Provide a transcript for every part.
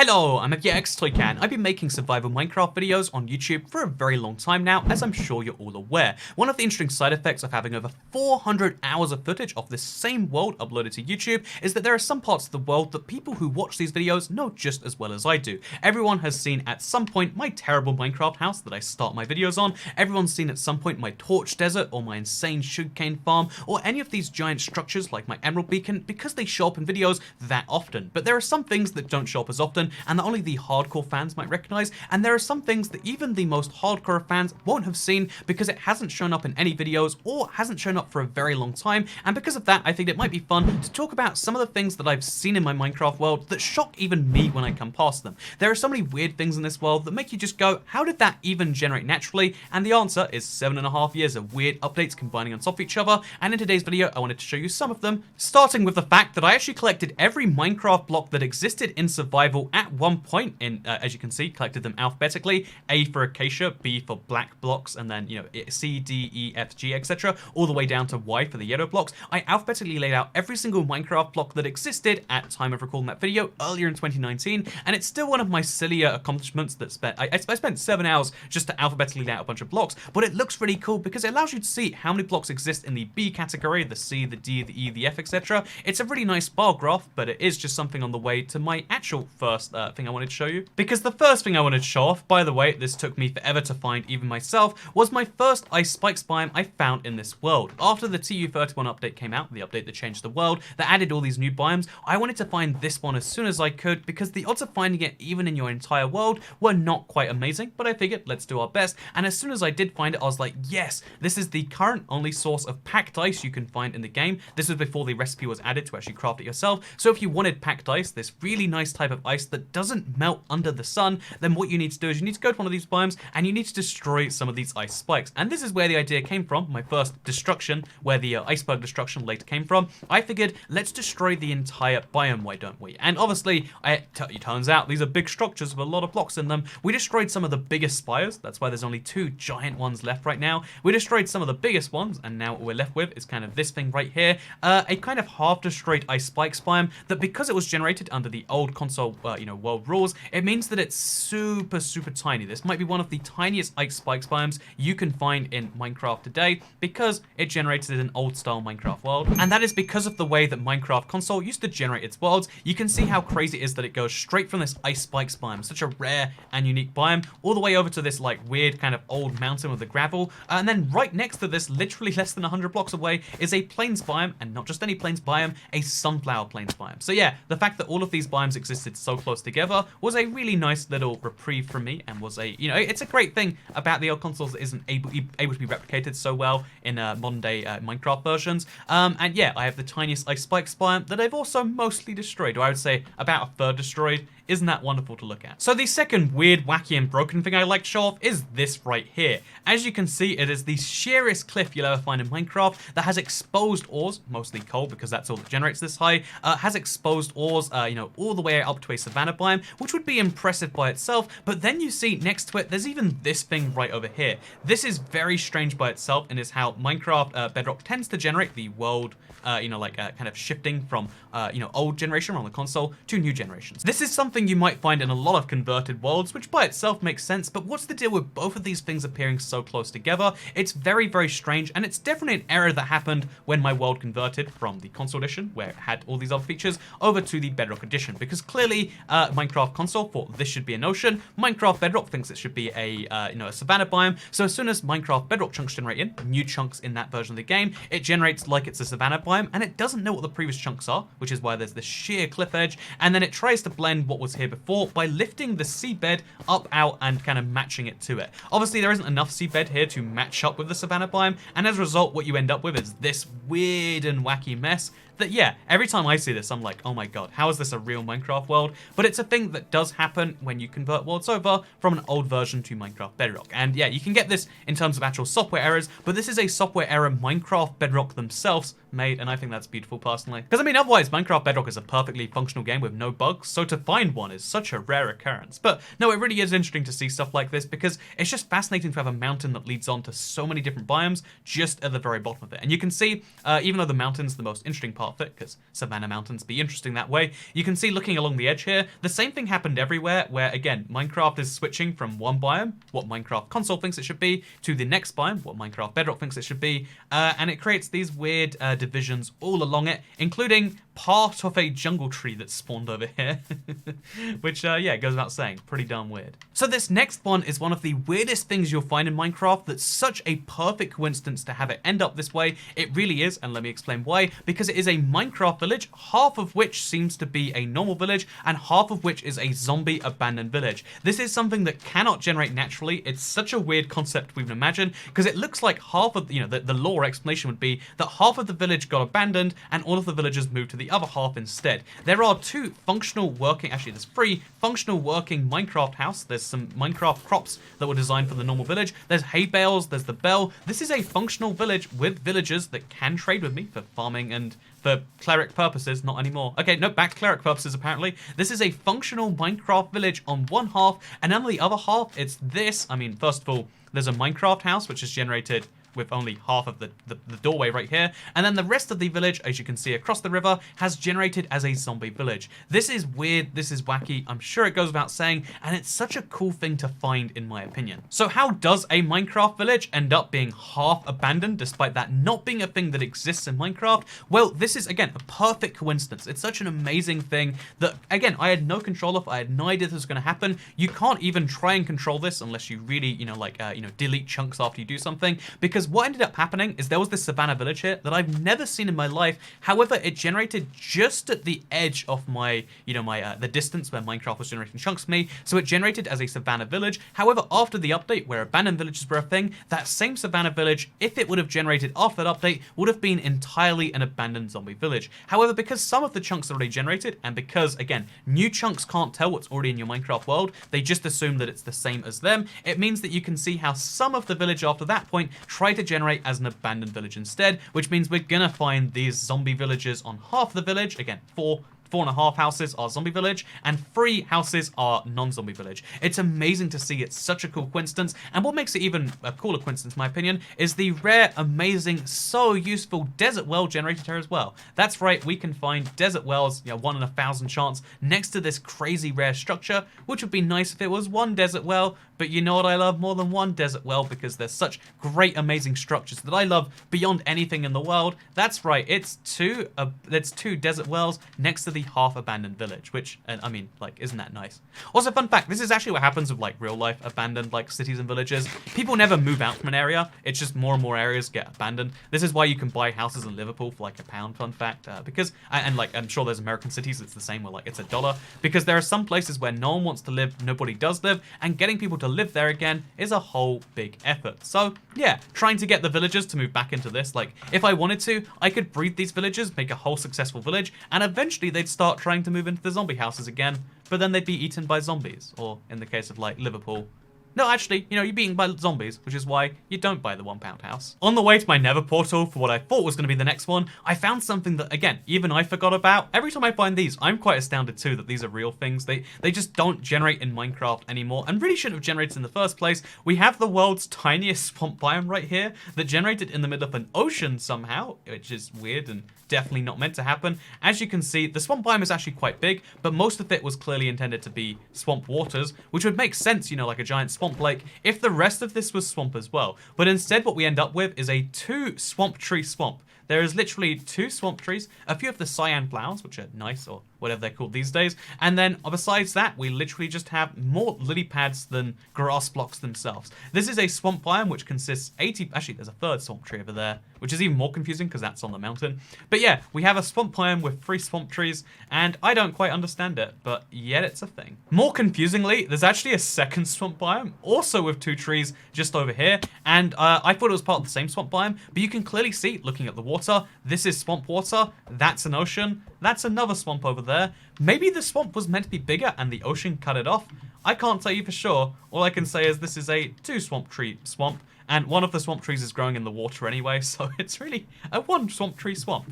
Hello, I'm Toycan. I've been making survival Minecraft videos on YouTube for a very long time now, as I'm sure you're all aware. One of the interesting side effects of having over 400 hours of footage of this same world uploaded to YouTube is that there are some parts of the world that people who watch these videos know just as well as I do. Everyone has seen at some point my terrible Minecraft house that I start my videos on. Everyone's seen at some point my torch desert or my insane sugarcane farm or any of these giant structures like my emerald beacon because they show up in videos that often. But there are some things that don't show up as often and that only the hardcore fans might recognize, and there are some things that even the most hardcore fans won't have seen because it hasn't shown up in any videos or hasn't shown up for a very long time. And because of that, I think it might be fun to talk about some of the things that I've seen in my Minecraft world that shock even me when I come past them. There are so many weird things in this world that make you just go, how did that even generate naturally? And the answer is 7.5 years of weird updates combining on top of each other. And in today's video, I wanted to show you some of them, starting with the fact that I actually collected every Minecraft block that existed in survival at one point in, as you can see, collected them alphabetically. A for acacia, B for black blocks, and then, C, D, E, F, G, etc. all the way down to Y for the yellow blocks. I alphabetically laid out every single Minecraft block that existed at time of recording that video earlier in 2019, and it's still one of my sillier accomplishments that I spent 7 hours just to alphabetically lay out a bunch of blocks, but it looks really cool because it allows you to see how many blocks exist in the B category, the C, the D, the E, the F, etc. It's a really nice bar graph, but it is just something on the way to my actual first thing I wanted to show you. Because the first thing I wanted to show off, by the way, this took me forever to find even myself, was my first ice spikes biome I found in this world. After the TU31 update came out, the update that changed the world, that added all these new biomes, I wanted to find this one as soon as I could because the odds of finding it even in your entire world were not quite amazing, but I figured let's do our best. And as soon as I did find it, I was like, yes, this is the current only source of packed ice you can find in the game. This was before the recipe was added to actually craft it yourself. So if you wanted packed ice, this really nice type of ice that doesn't melt under the sun, then what you need to do is you need to go to one of these biomes and you need to destroy some of these ice spikes. And this is where the idea came from, my first destruction, where the iceberg destruction later came from. I figured, let's destroy the entire biome, why don't we? And obviously, it turns out these are big structures with a lot of blocks in them. We destroyed some of the biggest spires, that's why there's only 2 giant ones left right now. We destroyed some of the biggest ones, and now what we're left with is kind of this thing right here, a kind of half-destroyed ice spike biome that, because it was generated under the old console, world rules, it means that it's super tiny. This might be one of the tiniest ice spikes biomes you can find in Minecraft today because it generated an old style Minecraft world. And that is because of the way that Minecraft console used to generate its worlds. You can see how crazy it is that it goes straight from this ice spikes biome, such a rare and unique biome, all the way over to this like weird kind of old mountain with the gravel. And then right next to this, literally less than 100 blocks away, is a plains biome, and not just any plains biome, a sunflower plains biome. So yeah, the fact that all of these biomes existed so close together was a really nice little reprieve from me, and was a, it's a great thing about the old consoles that isn't able to be replicated so well in modern day Minecraft versions. And yeah, I have the tiniest ice spikes biome that I've also mostly destroyed, or I would say about a third destroyed. Isn't that wonderful to look at? So the second weird, wacky, and broken thing I like to show off is this right here. As you can see, it is the sheerest cliff you'll ever find in Minecraft that has exposed ores, mostly coal because that's all that generates this high, has exposed ores, all the way up to a savanna biome, which would be impressive by itself, but then you see next to it, there's even this thing right over here. This is very strange by itself and is how Minecraft Bedrock tends to generate the world, kind of shifting from, old generation on the console to new generations. This is something you might find in a lot of converted worlds, which by itself makes sense, but what's the deal with both of these things appearing so close together? It's very strange, and it's definitely an error that happened when my world converted from the console edition, where it had all these other features, over to the Bedrock edition, because clearly Minecraft console thought this should be an ocean, Minecraft Bedrock thinks it should be a savanna biome, so as soon as Minecraft Bedrock chunks generate in, new chunks in that version of the game, it generates like it's a savanna biome, and it doesn't know what the previous chunks are, which is why there's this sheer cliff edge, and then it tries to blend what was here before by lifting the seabed up, out, and kind of matching it to it. Obviously, there isn't enough seabed here to match up with the savanna biome, and as a result, what you end up with is this weird and wacky mess that, yeah, every time I see this, I'm like, oh my god, how is this a real Minecraft world? But it's a thing that does happen when you convert worlds over from an old version to Minecraft Bedrock. And yeah, you can get this in terms of actual software errors, but this is a software error Minecraft Bedrock themselves made, and I think that's beautiful personally. Because I mean, otherwise Minecraft Bedrock is a perfectly functional game with no bugs, so to find one is such a rare occurrence. But no, it really is interesting to see stuff like this because it's just fascinating to have a mountain that leads on to so many different biomes just at the very bottom of it. And you can see, even though the mountain's the most interesting part of it, because savanna mountains be interesting that way, you can see looking along the edge here, the same thing happened everywhere where, again, Minecraft is switching from one biome, what Minecraft console thinks it should be, to the next biome, what Minecraft Bedrock thinks it should be, and it creates these weird divisions all along it, including part of a jungle tree that spawned over here, which, yeah, goes without saying, pretty darn weird. So this next one is one of the weirdest things you'll find in Minecraft that's such a perfect coincidence to have it end up this way. It really is, and let me explain why, because it is a Minecraft village, half of which seems to be a normal village, and half of which is a zombie abandoned village. This is something that cannot generate naturally. It's such a weird concept we can imagine, because it looks like half of, the lore explanation would be that half of the village got abandoned, and all of the villagers moved to the other half instead. There are two functional working, actually there's three functional working Minecraft house. There's some Minecraft crops that were designed for the normal village. There's hay bales, there's the bell. This is a functional village with villagers that can trade with me for farming and for cleric purposes, not anymore. Okay, no, back to cleric purposes apparently. This is a functional Minecraft village on one half, and on the other half, it's this. I mean, first of all, there's a Minecraft house, which is generated with only half of the doorway right here. And then the rest of the village, as you can see across the river, has generated as a zombie village. This is weird, this is wacky, I'm sure it goes without saying, and it's such a cool thing to find in my opinion. So how does a Minecraft village end up being half abandoned despite that not being a thing that exists in Minecraft? Well, this is, again, a perfect coincidence. It's such an amazing thing that, again, I had no control of, I had no idea this was gonna happen. You can't even try and control this unless you really, delete chunks after you do something, because what ended up happening is there was this savanna village here that I've never seen in my life. However, it generated just at the edge of my, the distance where Minecraft was generating chunks for me. So it generated as a savanna village. However, after the update where abandoned villages were a thing, that same savanna village, if it would have generated after that update, would have been entirely an abandoned zombie village. However, because some of the chunks are already generated, and because, again, new chunks can't tell what's already in your Minecraft world, they just assume that it's the same as them, it means that you can see how some of the village after that point try to generate as an abandoned village instead, which means we're gonna find these zombie villagers on half of the village. Again, 4.5 houses are zombie village, and 3 houses are non-zombie village. It's amazing to see. It's such a cool coincidence, and what makes it even a cooler coincidence, in my opinion, is the rare, amazing, so useful desert well generated here as well. That's right, we can find desert wells, 1 in 1,000 chance, next to this crazy rare structure, which would be nice if it was 1 desert well, but you know what I love more than 1 desert well, because they're such great, amazing structures that I love beyond anything in the world. That's right, it's 2 desert wells next to the half abandoned village, which, I mean, isn't that nice? Also, fun fact, this is actually what happens with real life abandoned cities and villages. People never move out from an area, it's just more and more areas get abandoned. This is why you can buy houses in Liverpool for £1, fun fact, because, and I'm sure there's American cities it's the same where it's $1, because there are some places where no one wants to live, nobody does live, and getting people to live there again is a whole big effort. So yeah, trying to get the villagers to move back into this, if I wanted to, I could breed these villagers, make a whole successful village, and eventually they'd start trying to move into the zombie houses again, but then they'd be eaten by zombies, or in the case of Liverpool, no, actually, you're being by zombies, which is why you don't buy the £1 house. On the way to my nether portal for what I thought was going to be the next one, I found something that, again, even I forgot about. Every time I find these, I'm quite astounded too that these are real things. They just don't generate in Minecraft anymore, and really shouldn't have generated in the first place. We have the world's tiniest swamp biome right here that generated in the middle of an ocean somehow, which is weird and definitely not meant to happen. As you can see, the swamp biome is actually quite big, but most of it was clearly intended to be swamp waters, which would make sense, like a giant swamp lake, if the rest of this was swamp as well. But instead what we end up with is a 2 swamp tree swamp. There is literally 2 swamp trees, a few of the cyan flowers, which are nice, or whatever they're called these days, and then besides that, we literally just have more lily pads than grass blocks themselves. This is a swamp biome which consists actually there's a 3rd swamp tree over there, which is even more confusing because that's on the mountain. But yeah, we have a swamp biome with 3 swamp trees, and I don't quite understand it, but yet it's a thing. More confusingly, there's actually a 2nd swamp biome, also with 2 trees just over here, and I thought it was part of the same swamp biome, but you can clearly see, looking at the water, this is swamp water, that's an ocean, that's another swamp over there. Maybe the swamp was meant to be bigger and the ocean cut it off. I can't tell you for sure. All I can say is this is a 2 swamp tree swamp, And one of the swamp trees is growing in the water anyway, so it's really a one swamp tree swamp.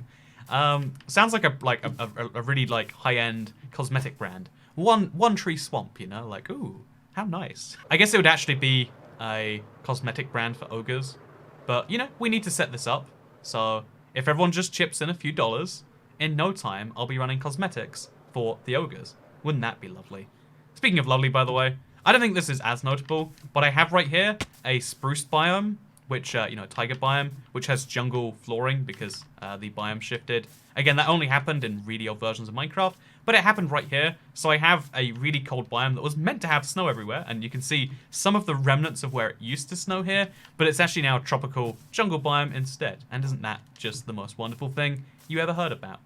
Sounds like a really like high-end cosmetic brand. One tree swamp, you know, like, ooh, how nice. I guess it would actually be a cosmetic brand for ogres, but you know, we need to set this up. So if everyone just chips in a few dollars, in no time, I'll be running cosmetics for the ogres. Wouldn't that be lovely? Speaking of lovely, by the way, I don't think this is as notable, but I have right here a spruce biome, which, you know, tiger biome, which has jungle flooring because the biome shifted. Again, that only happened in really old versions of Minecraft, but it happened right here. So I have a really cold biome that was meant to have snow everywhere, and you can see some of the remnants of where it used to snow here, but it's actually now a tropical jungle biome instead. And isn't that just the most wonderful thing you ever heard about?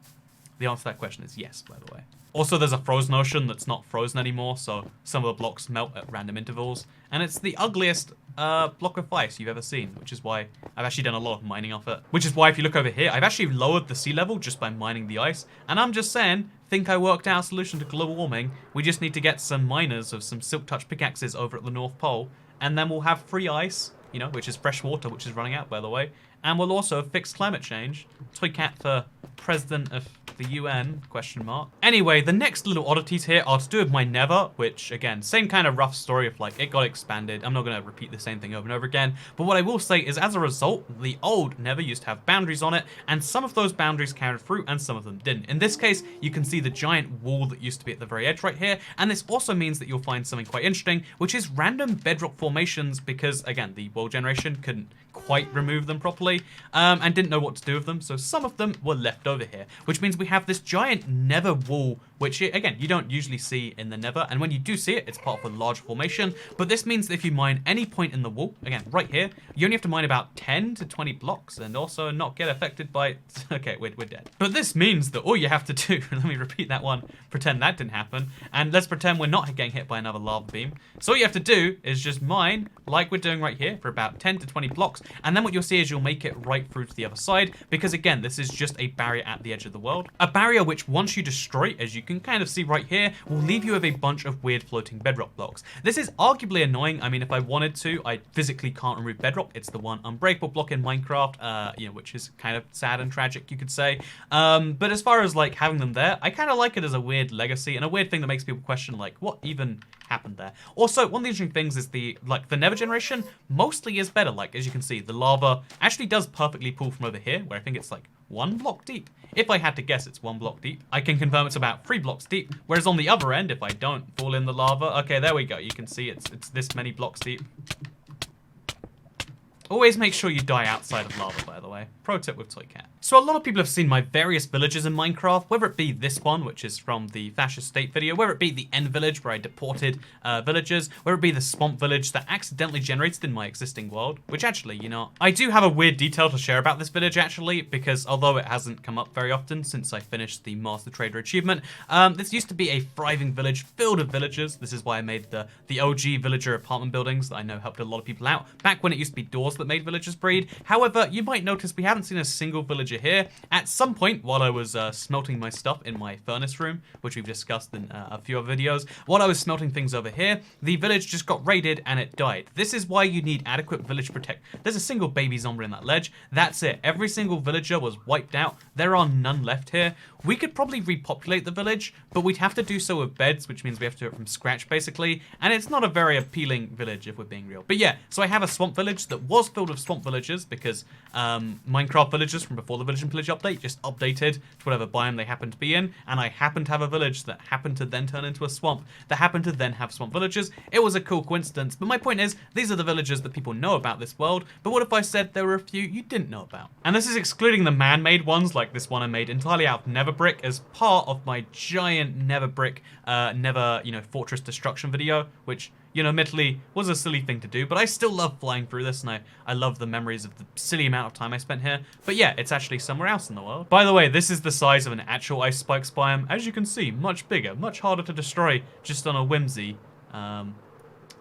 The answer to that question is yes, by the way. Also, there's a frozen ocean that's not frozen anymore, so some of the blocks melt at random intervals. And it's the ugliest block of ice you've ever seen, which is why I've actually done a lot of mining off it. Which is why, if you look over here, I've actually lowered the sea level just by mining the ice. And I'm just saying, think I worked out a solution to global warming. We just need to get some miners of some silk touch pickaxes over at the North Pole, and then we'll have free ice, you know, which is fresh water, which is running out, by the way. And we'll also fix climate change. Toy cat for president of the UN, question mark. Anyway, the next little oddities here are to do with my nether, which, again, same kind of rough story of, like, it got expanded. I'm not going to repeat the same thing over and over again. But what I will say is, as a result, the old nether used to have boundaries on it, and some of those boundaries carried through, and some of them didn't. In this case, you can see the giant wall that used to be at the very edge right here, and this also means that you'll find something quite interesting, which is random bedrock formations, because, again, the world generation couldn't quite remove them properly, and didn't know what to do with them, so some of them were left over here, which means we have this giant nether wall, which, again, you don't usually see in the nether, and when you do see it, it's part of a large formation, but this means that if you mine any point in the wall, again, right here, you only have to mine about 10 to 20 blocks, and also not get affected by, okay, we're dead. But this means that all you have to do, let me repeat that one, pretend that didn't happen, and let's pretend we're not getting hit by another lava beam. So all you have to do is just mine, like we're doing right here, for about 10 to 20 blocks, and then what you'll see is you'll make it right through to the other side, because again, this is just a barrier at the edge of the world. A barrier which, once you destroy, as you can kind of see right here, will leave you with a bunch of weird floating bedrock blocks. This is arguably annoying. I mean, if I wanted to, I physically can't remove bedrock. It's the one unbreakable block in Minecraft, you know, which is kind of sad and tragic, you could say. But as far as, like, having them there, I kind of like it as a weird legacy, and a weird thing that makes people question, like, what even happened there? Also, one of the interesting things is the nether generation mostly is better. Like, as you can see, the lava actually does perfectly pull from over here, where I think it's like 1 block deep. If I had to guess, it's 1 block deep. I can confirm it's about 3 blocks deep, whereas on the other end, if I don't fall in the lava, okay, there we go. You can see it's this many blocks deep. Always make sure you die outside of lava, by the way. Pro tip with Toy Cat. So a lot of people have seen my various villages in Minecraft, whether it be this one, which is from the Fascist State video, whether it be the End Village, where I deported villagers, whether it be the Swamp Village that accidentally generated in my existing world, which actually, you know, I do have a weird detail to share about this village, actually, because although it hasn't come up very often since I finished the Master Trader achievement, this used to be a thriving village filled with villagers. This is why I made the OG villager apartment buildings that I know helped a lot of people out, back when it used to be doors that made villagers breed. However, you might notice we haven't seen a single villager here. At some point, while I was smelting my stuff in my furnace room, which we've discussed in a few other videos, while I was smelting things over here, the village just got raided and it died. This is why you need adequate village protect. There's a single baby zombie in that ledge. That's it. Every single villager was wiped out. There are none left here. We could probably repopulate the village, but we'd have to do so with beds, which means we have to do it from scratch, basically, and it's not a very appealing village, if we're being real. But yeah, so I have a swamp village that was filled with swamp villagers, because Minecraft villagers from before the Village and Pillage update just updated to whatever biome they happened to be in, and I happened to have a village that happened to then turn into a swamp, that happened to then have swamp villagers. It was a cool coincidence, but my point is, these are the villagers that people know about this world, but what if I said there were a few you didn't know about? And this is excluding the man-made ones, like this one I made entirely out of nether brick as part of my giant nether brick, fortress destruction video, which, you know, admittedly was a silly thing to do, but I still love flying through this, and I love the memories of the silly amount of time I spent here. But yeah, it's actually somewhere else in the world. By the way, this is the size of an actual ice spikes biome. As you can see, much bigger, much harder to destroy just on a whimsy.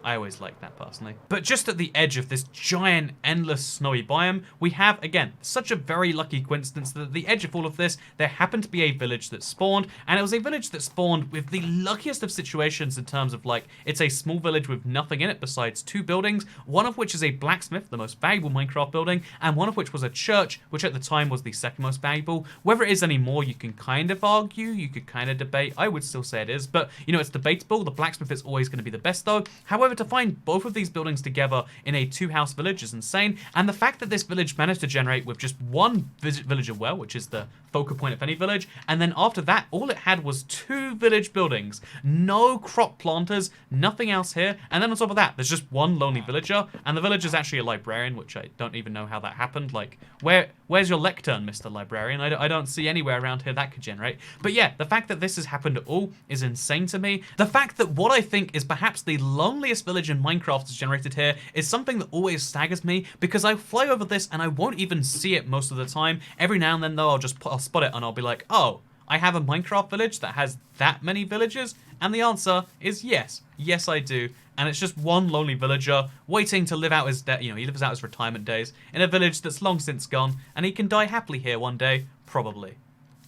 I always like that personally. But just at the edge of this giant, endless, snowy biome, we have, again, such a very lucky coincidence that at the edge of all of this, there happened to be a village that spawned, and it was a village that spawned with the luckiest of situations in terms of, like, it's a small village with nothing in it besides 2 buildings, one of which is a blacksmith, the most valuable Minecraft building, and one of which was a church, which at the time was the second most valuable. Whether it is anymore, you can kind of argue, you could kind of debate. I would still say it is, but, you know, it's debatable. The blacksmith is always going to be the best, though. However, to find both of these buildings together in a 2-house village is insane, and the fact that this village managed to generate with just 1 villager well, which is the focal point of any village, and then after that, all it had was 2 village buildings, no crop planters, nothing else here, and then on top of that, there's just 1 lonely villager, and the villager's actually a librarian, which I don't even know how that happened. Like, where's your lectern, Mr. Librarian? I don't see anywhere around here that could generate. But yeah, the fact that this has happened at all is insane to me. The fact that what I think is perhaps the loneliest village in Minecraft is generated here is something that always staggers me, because I fly over this and I won't even see it most of the time. Every now and then though, I'll spot it and I'll be like, oh, I have a Minecraft village that has that many villagers? And the answer is yes. Yes, I do. And it's just 1 lonely villager waiting to live out his he lives out his retirement days in a village that's long since gone, and he can die happily here one day, probably.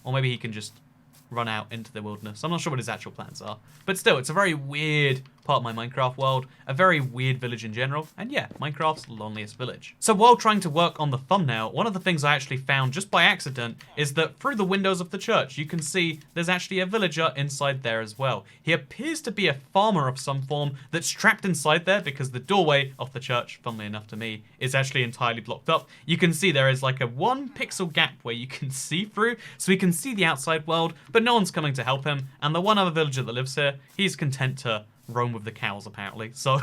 Or maybe he can just run out into the wilderness. I'm not sure what his actual plans are. But still, it's a very weird part of my Minecraft world, a very weird village in general, and yeah, Minecraft's loneliest village. So while trying to work on the thumbnail, one of the things I actually found just by accident is that through the windows of the church, you can see there's actually a villager inside there as well. He appears to be a farmer of some form that's trapped inside there because the doorway of the church, funnily enough to me, is actually entirely blocked up. You can see there is like a 1 pixel gap where you can see through, so he can see the outside world, but no one's coming to help him, and the one other villager that lives here, he's content to roam with the cows apparently, so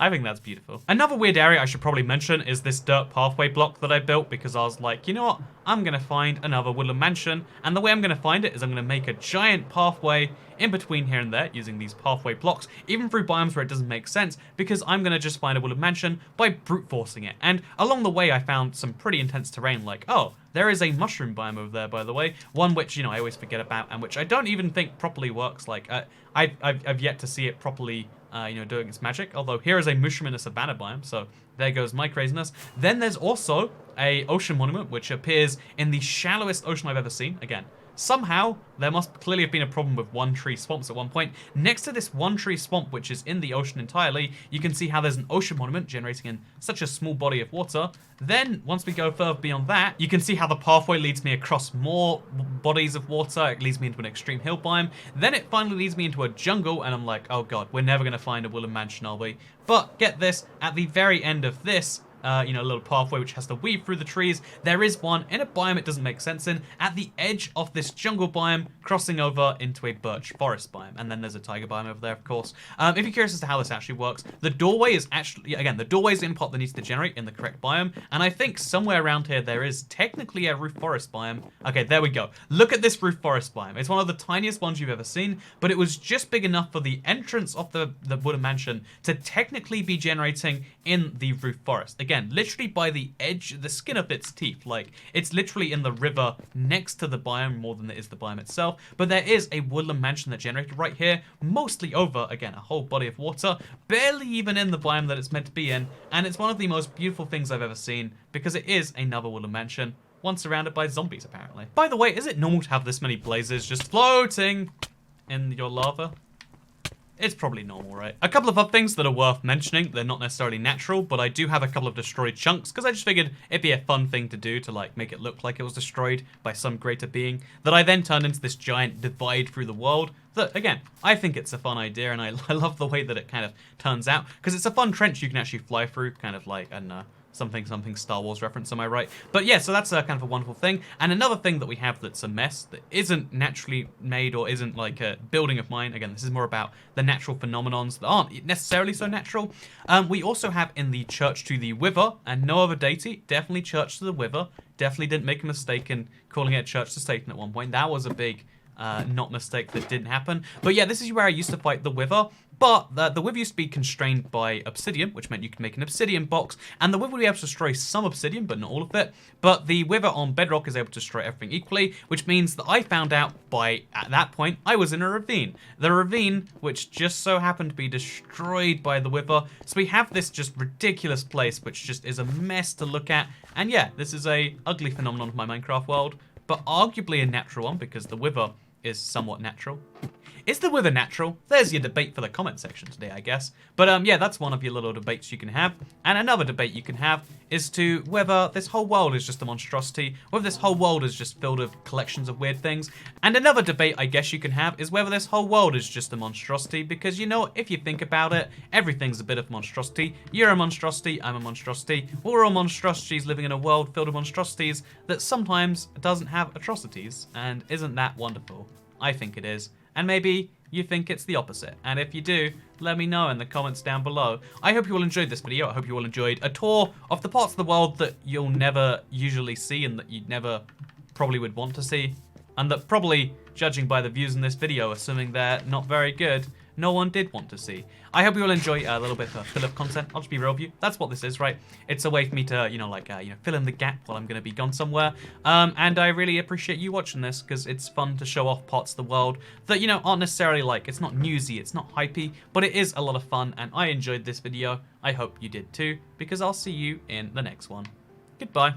I think that's beautiful. Another weird area I should probably mention is this dirt pathway block that I built, because I was like, you know what, I'm gonna find another woodland mansion, and the way I'm gonna find it is I'm gonna make a giant pathway in between here and there using these pathway blocks, even through biomes where it doesn't make sense, because I'm gonna just find a woodland mansion by brute forcing it. And along the way I found some pretty intense terrain, like, oh, there is a mushroom biome over there, by the way, one which, you know, I always forget about and which I don't even think properly works. Like, I've yet to see it properly, you know, doing its magic, although here is a mushroom in a savanna biome, so there goes my craziness. Then there's also a ocean monument, which appears in the shallowest ocean I've ever seen. Again, somehow there must clearly have been a problem with one tree swamps at one point. Next to this one tree swamp, which is in the ocean entirely, you can see how there's an ocean monument generating in such a small body of water. Then, once we go further beyond that, you can see how the pathway leads me across more bodies of water. It leads me into an extreme hill biome. Then it finally leads me into a jungle, and I'm like, oh god, we're never going to find a woodland mansion, are we? But get this, at the very end of this, you know, a little pathway which has to weave through the trees, there is one in a biome it doesn't make sense in, at the edge of this jungle biome, crossing over into a birch forest biome. And then there's a tiger biome over there, of course. If you're curious as to how this actually works, the doorway is actually, again, the doorway is the input that needs to generate in the correct biome, and I think somewhere around here there is technically a roof forest biome. Okay, there we go. Look at this roof forest biome. It's one of the tiniest ones you've ever seen, but it was just big enough for the entrance of the woodland mansion to technically be generating in the roof forest. Again, literally by the edge, the skin of its teeth. Like, it's literally in the river next to the biome more than it is the biome itself. But there is a woodland mansion that generated right here, mostly over, again, a whole body of water, barely even in the biome that it's meant to be in. And it's one of the most beautiful things I've ever seen, because it is another woodland mansion, one surrounded by zombies, apparently. By the way, is it normal to have this many blazes just floating in your lava? It's probably normal, right? A couple of other things that are worth mentioning. They're not necessarily natural, but I do have a couple of destroyed chunks because I just figured it'd be a fun thing to do to, like, make it look like it was destroyed by some greater being that I then turned into this giant divide through the world. That, again, I think it's a fun idea, and I love the way that it kind of turns out, because it's a fun trench you can actually fly through, kind of like, I don't know, something Star Wars reference, am I right? But yeah, so that's kind of a wonderful thing. And another thing that we have that's a mess, that isn't naturally made or isn't like a building of mine, again, this is more about the natural phenomenons that aren't necessarily so natural. We also have in the Church to the Wither, and no other deity, definitely Church to the Wither, definitely didn't make a mistake in calling it Church to Satan at one point. That was a big not mistake that didn't happen. But yeah, this is where I used to fight the Wither. But the Wither used to be constrained by obsidian, which meant you could make an obsidian box, and the Wither would be able to destroy some obsidian, but not all of it. But the Wither on Bedrock is able to destroy everything equally, which means that I found out at that point, I was in a ravine. The ravine, which just so happened to be destroyed by the Wither. So we have this just ridiculous place, which just is a mess to look at. And yeah, this is a ugly phenomenon of my Minecraft world, but arguably a natural one because the Wither is somewhat natural. Is the Wither natural? There's your debate for the comment section today, I guess. But yeah, that's one of your little debates you can have. And another debate you can have is to whether this whole world is just a monstrosity, whether this whole world is just filled with collections of weird things. And another debate I guess you can have is whether this whole world is just a monstrosity, because you know, if you think about it, everything's a bit of monstrosity. You're a monstrosity, I'm a monstrosity. We're all monstrosities living in a world filled with monstrosities that sometimes doesn't have atrocities. And isn't that wonderful? I think it is. And maybe you think it's the opposite. And if you do, let me know in the comments down below. I hope you all enjoyed this video. I hope you all enjoyed a tour of the parts of the world that you'll never usually see and that you never probably would want to see. And that probably, judging by the views in this video, assuming they're not very good, no one did want to see. I hope you all enjoy a little bit of fill-up content. I'll just be real with you. That's what this is, right? It's a way for me to, fill in the gap while I'm going to be gone somewhere. And I really appreciate you watching this because it's fun to show off parts of the world that, aren't necessarily it's not newsy, it's not hypey, but it is a lot of fun. And I enjoyed this video. I hope you did too, because I'll see you in the next one. Goodbye.